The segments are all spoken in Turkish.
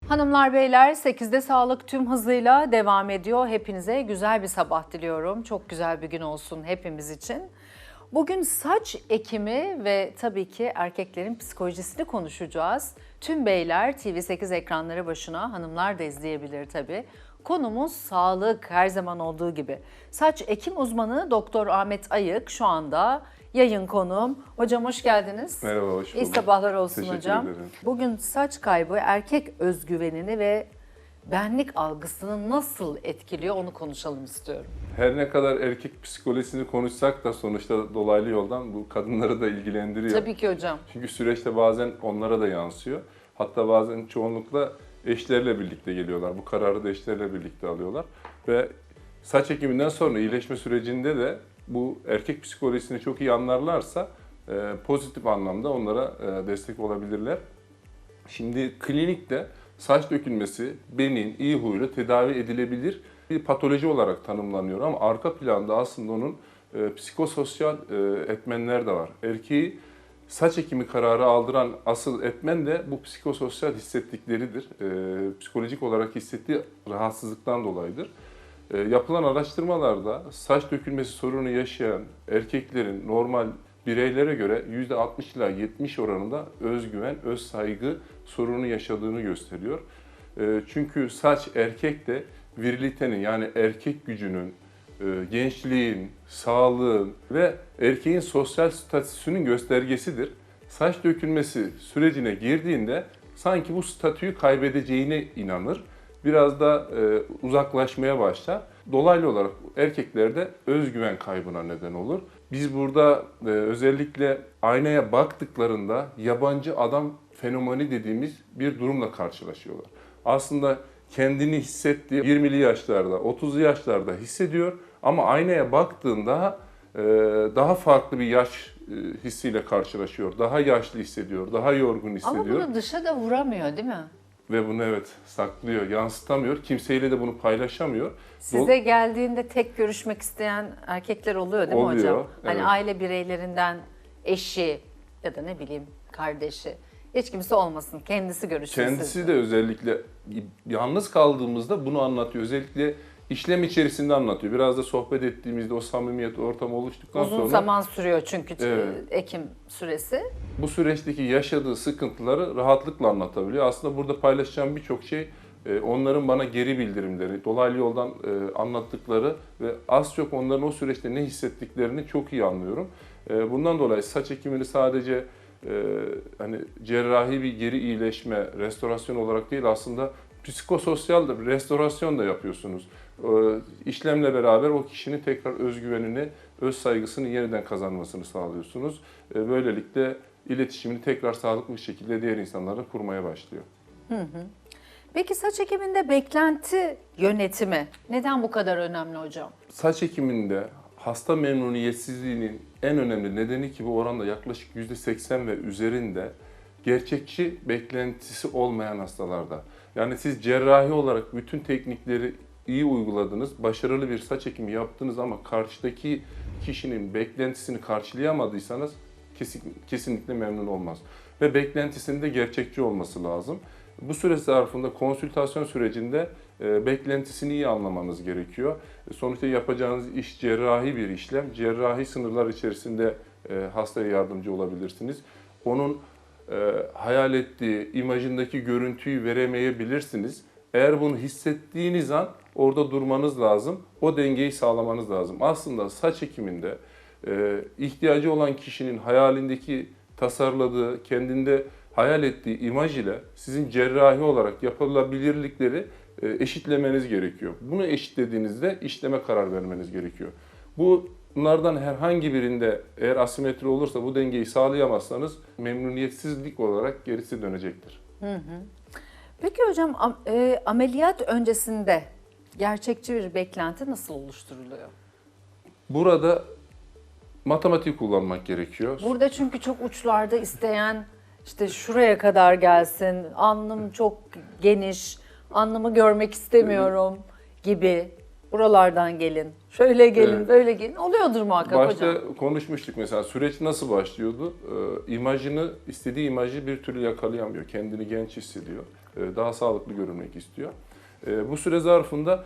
Hanımlar beyler 8'de sağlık tüm hızıyla devam ediyor. Hepinize güzel bir sabah diliyorum. Çok güzel bir gün olsun hepimiz için. Bugün saç ekimi ve tabii ki erkeklerin psikolojisini konuşacağız. Tüm beyler TV8 ekranları başına, hanımlar da izleyebilir tabii. Konumuz sağlık, her zaman olduğu gibi. Saç ekim uzmanı Doktor Ahmet Ayık şu anda yayın konuğum. Hocam hoş geldiniz. Merhaba, hoş bulduk. İyi sabahlar olsun Teşekkür hocam. ederim. Bugün saç kaybı erkek özgüvenini ve benlik algısını nasıl etkiliyor onu konuşalım istiyorum. Her ne kadar erkek psikolojisini konuşsak da sonuçta dolaylı yoldan bu kadınları da ilgilendiriyor. Tabii ki hocam. Çünkü süreçte bazen onlara da yansıyor. Hatta bazen çoğunlukla eşlerle birlikte geliyorlar. Bu kararı da eşlerle birlikte alıyorlar. Ve saç ekiminden sonra iyileşme sürecinde de bu erkek psikolojisini çok iyi anlarlarsa pozitif anlamda onlara destek olabilirler. Şimdi klinikte saç dökülmesi benin, iyi huylu tedavi edilebilir bir patoloji olarak tanımlanıyor ama arka planda aslında onun psikososyal etmenler de var. Erkeği saç ekimi kararı aldıran asıl etmen de bu psikososyal hissettikleridir. Psikolojik olarak hissettiği rahatsızlıktan dolayıdır. Yapılan araştırmalarda saç dökülmesi sorunu yaşayan erkeklerin normal bireylere göre %60 ila 70 oranında özgüven, öz saygı sorunu yaşadığını gösteriyor. Çünkü saç erkekte virilitenin yani erkek gücünün, gençliğin, sağlığın ve erkeğin sosyal statüsünün göstergesidir. Saç dökülmesi sürecine girdiğinde sanki bu statüyü kaybedeceğine inanır. Biraz da uzaklaşmaya başlar. Dolaylı olarak erkeklerde özgüven kaybına neden olur. Biz burada özellikle aynaya baktıklarında yabancı adam fenomeni dediğimiz bir durumla karşılaşıyorlar. Aslında kendini hissettiği 20'li yaşlarda, 30'lu yaşlarda hissediyor ama aynaya baktığında daha farklı bir yaş hissiyle karşılaşıyor. Daha yaşlı hissediyor, daha yorgun hissediyor. Ama bunu dışa da vuramıyor değil mi? Ve bunu evet saklıyor, yansıtamıyor. Kimseyle de bunu paylaşamıyor. Size geldiğinde tek görüşmek isteyen erkekler oluyor değil mi Oluyor, hocam? Hani evet. aile bireylerinden eşi ya da ne bileyim kardeşi. Hiç kimse olmasın, kendisi görüşsün Kendisi sizle. de özellikle yalnız kaldığımızda bunu anlatıyor. Özellikle işlem içerisinde anlatıyor. Biraz da sohbet ettiğimizde o samimiyet ortamı oluştuktan Uzun sonra zaman sürüyor çünkü Evet. ekim süresi. bu süreçteki yaşadığı sıkıntıları rahatlıkla anlatabiliyor. Aslında burada paylaşacağım birçok şey onların bana geri bildirimleri, dolaylı yoldan anlattıkları ve az çok onların o süreçte ne hissettiklerini çok iyi anlıyorum. Bundan dolayı saç ekimini sadece hani cerrahi bir geri iyileşme, restorasyon olarak değil aslında psikososyal da bir restorasyon da yapıyorsunuz. İşlemle beraber o kişinin tekrar özgüvenini, öz saygısını yeniden kazanmasını sağlıyorsunuz. Böylelikle iletişimini tekrar sağlıklı bir şekilde diğer insanlarla kurmaya başlıyor. Peki saç ekiminde beklenti yönetimi neden bu kadar önemli hocam? Saç ekiminde hasta memnuniyetsizliğinin en önemli nedeni ki bu oranda yaklaşık %80 ve üzerinde gerçekçi beklentisi olmayan hastalarda. Yani siz cerrahi olarak bütün teknikleri iyi uyguladınız, başarılı bir saç ekimi yaptınız ama karşıdaki kişinin beklentisini karşılayamadıysanız kesinlikle memnun olmaz. Ve beklentisinin de gerçekçi olması lazım. Bu süre zarfında konsültasyon sürecinde beklentisini iyi anlamanız gerekiyor. Sonuçta yapacağınız iş cerrahi bir işlem. Cerrahi sınırlar içerisinde hastaya yardımcı olabilirsiniz. Onun hayal ettiği, imajındaki görüntüyü veremeyebilirsiniz. Eğer bunu hissettiğiniz an orada durmanız lazım. O dengeyi sağlamanız lazım. Aslında saç ekiminde ihtiyacı olan kişinin hayalindeki tasarladığı, kendinde hayal ettiği imaj ile sizin cerrahi olarak yapılabilirlikleri eşitlemeniz gerekiyor. Bunu eşitlediğinizde işleme karar vermeniz gerekiyor. Bunlardan herhangi birinde eğer asimetri olursa bu dengeyi sağlayamazsanız memnuniyetsizlik olarak gerisi dönecektir. Peki hocam ameliyat öncesinde gerçekçi bir beklenti nasıl oluşturuluyor? Burada matematik kullanmak gerekiyor. Burada çünkü çok uçlarda isteyen işte şuraya kadar gelsin, alnım çok geniş, alnımı görmek istemiyorum gibi. Buralardan gelin, şöyle gelin, Evet. böyle gelin. Oluyordur muhakkak Başta hocam. konuşmuştuk mesela süreç nasıl başlıyordu? İmajını, istediği imajı bir türlü yakalayamıyor. Kendini genç hissediyor. Daha sağlıklı görünmek istiyor. Bu süre zarfında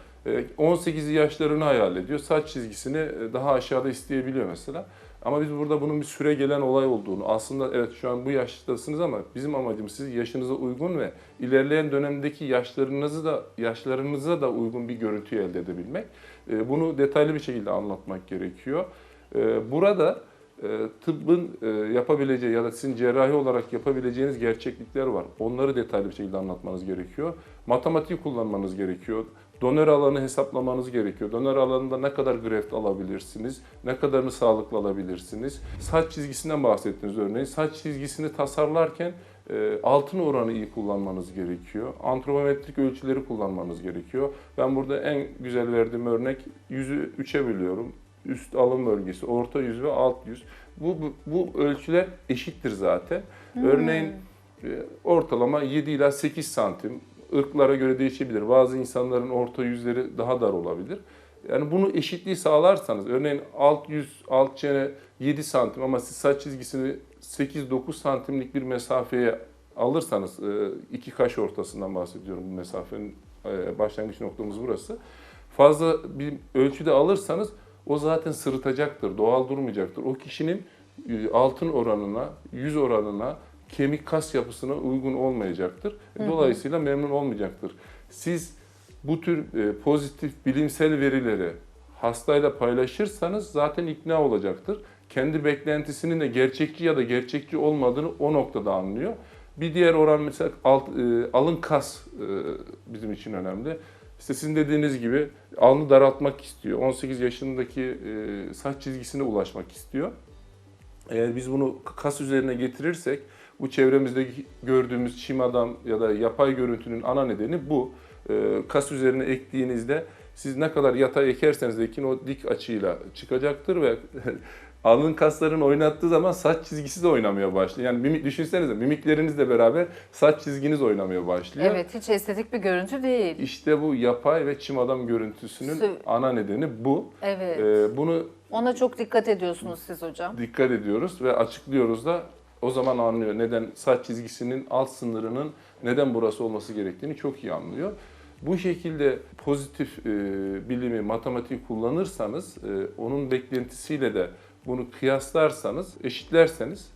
18 yaşlarını hayal ediyor. Saç çizgisini daha aşağıda isteyebiliyor mesela. Ama biz burada bunun bir süre gelen olay olduğunu, aslında evet şu an bu yaştasınız ama bizim amacımız siz yaşınıza uygun ve ilerleyen dönemdeki yaşlarınıza da uygun bir görüntü elde edebilmek. Bunu detaylı bir şekilde anlatmak gerekiyor. Burada tıbbın yapabileceği ya da sizin cerrahi olarak yapabileceğiniz gerçeklikler var. Onları detaylı bir şekilde anlatmanız gerekiyor. Matematiği kullanmanız gerekiyor. Donör alanı hesaplamanız gerekiyor. Donör alanında ne kadar graft alabilirsiniz, ne kadarını sağlıklı alabilirsiniz. Saç çizgisinden bahsettiniz örneğin. Saç çizgisini tasarlarken altın oranı iyi kullanmanız gerekiyor. Antropometrik ölçüleri kullanmanız gerekiyor. Ben burada en güzel verdiğim örnek yüzü 3'e bölüyorum. Üst alın bölgesi, orta yüz ve alt yüz. Bu ölçüler eşittir zaten. Örneğin ortalama 7 ila 8 santim. Irklara göre değişebilir. Bazı insanların orta yüzleri daha dar olabilir. Yani bunu eşitliği sağlarsanız, örneğin alt yüz, alt çene 7 santim ama siz saç çizgisini 8-9 santimlik bir mesafeye alırsanız, iki kaş ortasından bahsediyorum bu mesafenin başlangıç noktamız burası. Fazla bir ölçüde alırsanız o zaten sırıtacaktır, doğal durmayacaktır. O kişinin altın oranına, yüz oranına, kemik kas yapısına uygun olmayacaktır. Dolayısıyla memnun olmayacaktır. Siz bu tür pozitif bilimsel verileri hastayla paylaşırsanız zaten ikna olacaktır. Kendi beklentisinin de gerçekçi ya da gerçekçi olmadığını o noktada anlıyor. Bir diğer oran mesela alın kas bizim için önemli. İşte sizin dediğiniz gibi alnı daraltmak istiyor. 18 yaşındaki saç çizgisine ulaşmak istiyor. Eğer biz bunu kas üzerine getirirsek, bu çevremizdeki gördüğümüz çim adam ya da yapay görüntünün ana nedeni bu. Kas üzerine ektiğinizde siz ne kadar yatay ekerseniz ekin o dik açıyla çıkacaktır ve alın kaslarını oynattığı zaman saç çizgisi de oynamaya başlıyor. Yani düşünsenize mimiklerinizle beraber saç çizginiz oynamaya başlıyor. Evet, hiç estetik bir görüntü değil. İşte bu yapay ve çim adam görüntüsünün ana nedeni bu. Evet. Ona çok dikkat ediyorsunuz siz hocam. Dikkat ediyoruz ve açıklıyoruz da o zaman anlıyor neden saç çizgisinin alt sınırının neden burası olması gerektiğini çok iyi anlıyor. Bu şekilde pozitif bilimi, matematiği kullanırsanız, onun beklentisiyle de bunu kıyaslarsanız, eşitlerseniz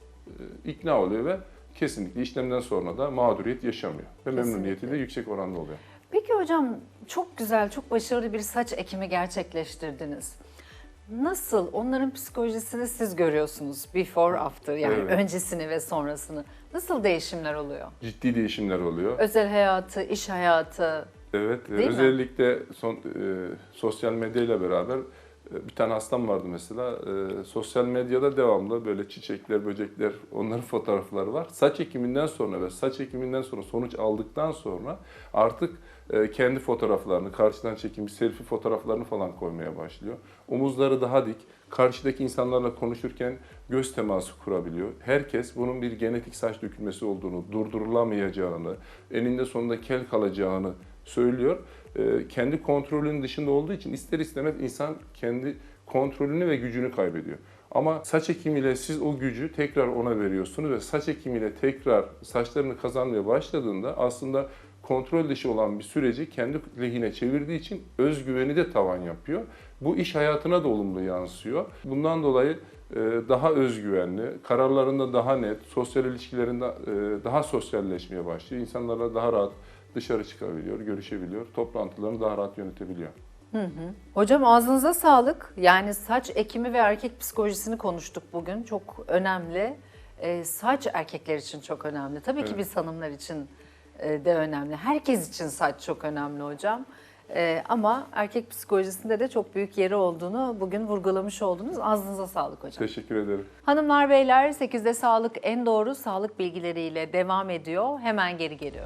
ikna oluyor ve kesinlikle işlemden sonra da mağduriyet yaşamıyor. Ve memnuniyeti de yüksek oranda oluyor. Peki hocam çok güzel, çok başarılı bir saç ekimi gerçekleştirdiniz. Nasıl? Onların psikolojisini siz görüyorsunuz. Before, after yani Evet. öncesini ve sonrasını. Nasıl değişimler oluyor? Ciddi değişimler oluyor. Özel hayatı, iş hayatı. Evet, Değil mi? özellikle sosyal medyayla beraber bir tane hastam vardı mesela. Sosyal medyada devamlı böyle çiçekler, böcekler, onların fotoğrafları var. Saç ekiminden sonra ve saç ekiminden sonra sonuç aldıktan sonra artık kendi fotoğraflarını, karşıdan çekilmiş selfie fotoğraflarını falan koymaya başlıyor. Omuzları daha dik, karşıdaki insanlarla konuşurken göz teması kurabiliyor. Herkes bunun bir genetik saç dökülmesi olduğunu, durdurulamayacağını, eninde sonunda kel kalacağını söylüyor. Kendi kontrolünün dışında olduğu için ister istemez insan kendi kontrolünü ve gücünü kaybediyor. Ama saç ekimiyle siz o gücü tekrar ona veriyorsunuz ve saç ekimiyle tekrar saçlarını kazanmaya başladığında aslında kontrol dışı olan bir süreci kendi lehine çevirdiği için özgüveni de tavan yapıyor. Bu iş hayatına da olumlu yansıyor. Bundan dolayı daha özgüvenli, kararlarında daha net, sosyal ilişkilerinde daha sosyalleşmeye başlıyor. İnsanlarla daha rahat dışarı çıkabiliyor, görüşebiliyor, toplantılarını daha rahat yönetebiliyor. Hocam ağzınıza sağlık. Yani saç ekimi ve erkek psikolojisini konuştuk bugün. Çok önemli. Saç erkekler için çok önemli. Tabii ki biz hanımlar için de önemli. Herkes için saç çok önemli hocam. Ama erkek psikolojisinde de çok büyük yeri olduğunu bugün vurgulamış oldunuz. Ağzınıza sağlık hocam. Teşekkür ederim. Hanımlar beyler 8'de sağlık en doğru sağlık bilgileriyle devam ediyor. Hemen geri geliyorum.